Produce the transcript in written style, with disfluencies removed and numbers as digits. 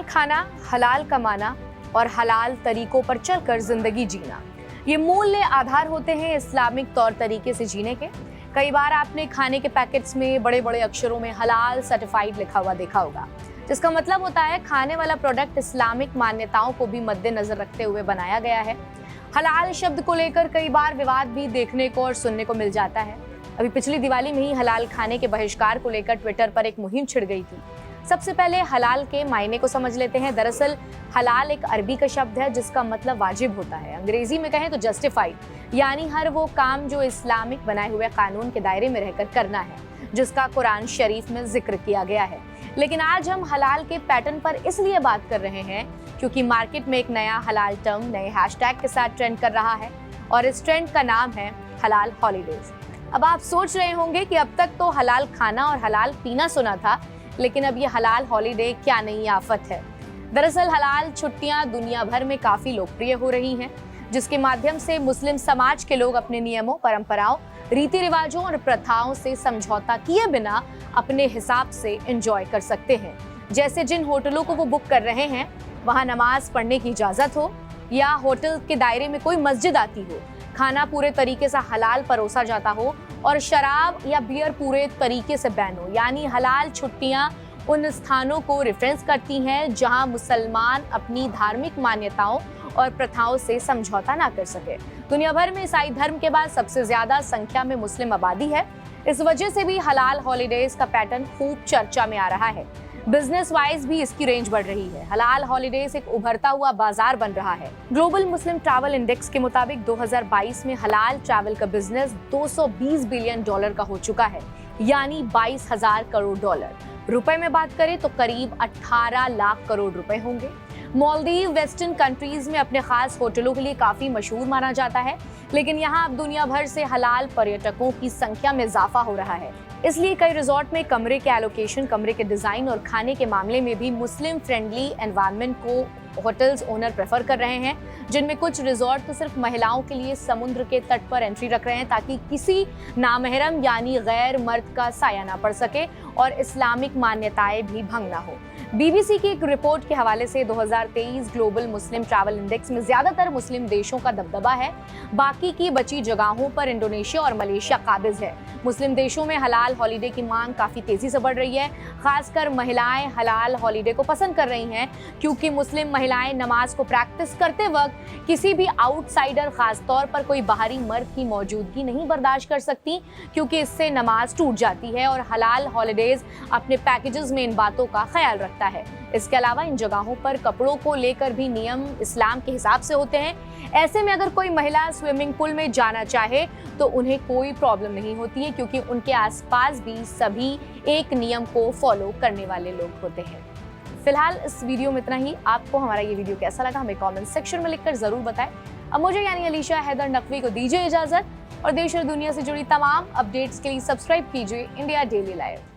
खाना, हलाल कमाना और हलाल तरीकों पर चलकर जिंदगी जीना, ये मूल्य आधार होते हैं इस्लामिक तौर तरीके से जीने के। कई बार आपने खाने के पैकेट्स में बड़े बड़े अक्षरों में हलाल सर्टिफाइड लिखा हुआ देखा होगा, जिसका मतलब होता है खाने वाला प्रोडक्ट इस्लामिक मान्यताओं को भी मद्देनजर रखते हुए बनाया गया है। हलाल शब्द को लेकर कई बार विवाद भी देखने को और सुनने को मिल जाता है। अभी पिछली दिवाली में ही हलाल खाने के बहिष्कार को लेकर ट्विटर पर एक मुहिम छिड़ गई थी। सबसे पहले हलाल के मायने को समझ लेते हैं। दरअसल हलाल एक अरबी का शब्द है जिसका मतलब वाजिब होता है। अंग्रेजी में कहें तो जस्टिफाइड, यानी हर वो काम जो इस्लामिक बनाए हुए कानून के दायरे में रहकर करना है, जिसका कुरान शरीफ में जिक्र किया गया है। लेकिन आज हम हलाल के पैटर्न पर इसलिए बात कर रहे हैं क्योंकि मार्केट में एक नया हलाल टर्म नए हैशटैग के साथ ट्रेंड कर रहा है और इस ट्रेंड का नाम है हलाल हॉलीडेज। अब आप सोच रहे होंगे कि अब तक तो हलाल खाना और हलाल पीना सुना था, लेकिन अब ये हलाल हॉलीडे क्या नई आफत है। दरअसल हलाल छुट्टियां दुनिया भर में काफी लोकप्रिय हो रही हैं, जिसके माध्यम से मुस्लिम समाज के लोग अपने नियमों, परंपराओं, रीति रिवाजों और प्रथाओं से समझौता किए बिना अपने हिसाब से एंजॉय कर सकते हैं। जैसे जिन होटलों को वो बुक कर रहे हैं वहां नमाज पढ़ने की इजाजत हो या होटल के दायरे में कोई मस्जिद आती हो, खाना पूरे तरीके से हलाल परोसा जाता हो और शराब या बियर पूरे तरीके से बैन हो। यानी हलाल छुट्टियां उन स्थानों को रेफरेंस करती हैं जहां मुसलमान अपनी धार्मिक मान्यताओं और प्रथाओं से समझौता ना कर सके। दुनिया भर में ईसाई धर्म के बाद सबसे ज्यादा संख्या में मुस्लिम आबादी है। इस वजह से भी हलाल हॉलीडेज का पैटर्न खूब चर्चा में आ रहा है। बिजनेस वाइज भी इसकी रेंज बढ़ रही है। हलाल हॉलीडेज एक उभरता हुआ बाजार बन रहा है। ग्लोबल मुस्लिम ट्रैवल इंडेक्स के मुताबिक 2022 में हलाल ट्रैवल का बिजनेस $220 बिलियन का हो चुका है, यानी 22,000 करोड़ डॉलर। रुपए में बात करें तो करीब 18 लाख करोड़ रुपए होंगे। मालदीव वेस्टर्न कंट्रीज में अपने खास होटलों के लिए काफी मशहूर माना जाता है, लेकिन यहाँ अब दुनिया भर से हलाल पर्यटकों की संख्या में इजाफा हो रहा है। इसलिए कई रिजॉर्ट में कमरे के एलोकेशन, कमरे के डिजाइन और खाने के मामले में भी मुस्लिम फ्रेंडली एनवायरनमेंट को होटल्स ओनर प्रेफर कर रहे हैं, जिनमें कुछ रिजॉर्ट तो सिर्फ महिलाओं के लिए समुद्र के तट पर एंट्री रख रहे हैं ताकि किसी नामहरम यानी गैर मर्द का साया ना पड़ सके और इस्लामिक मान्यताएं भी भंग ना हो। बीबीसी की एक रिपोर्ट के हवाले से 2023 ग्लोबल मुस्लिम ट्रैवल इंडेक्स में ज्यादातर मुस्लिम देशों का दबदबा है। बाकी की बची जगहों पर इंडोनेशिया और मलेशिया काबिज है। मुस्लिम देशों में हलाल हॉलीडे की मांग काफी तेजी से बढ़ रही है। खासकर महिलाएं हलाल हॉलीडे को पसंद कर रही हैं क्योंकि मुस्लिम महिलाएं नमाज को प्रैक्टिस करते वक्त किसी भी आउटसाइडर, खासतौर पर कोई बाहरी मर्द की मौजूदगी नहीं बर्दाश्त कर सकती, क्योंकि इससे नमाज टूट जाती है और हलाल हॉलीडेज अपने पैकेजेस में इन बातों का ख्याल रखता है। इसके अलावा इन जगहों पर कपड़ों को लेकर भी नियम इस्लाम के हिसाब से होते हैं। ऐसे में अगर कोई महिला स्विमिंग पूल में जाना चाहे तो उन्हें कोई प्रॉब्लम नहीं होती है, क्योंकि उनके आसपास भी सभी एक नियम को फॉलो करने वाले लोग होते हैं। फिलहाल इस वीडियो में इतना ही। आपको हमारा ये वीडियो कैसा लगा हमें कमेंट सेक्शन में लिखकर जरूर बताएं। अब मुझे यानी अलीशा हैदर नकवी को दीजिए इजाजत और देश और दुनिया से जुड़ी तमाम अपडेट्स के लिए सब्सक्राइब कीजिए इंडिया डेली लाइव।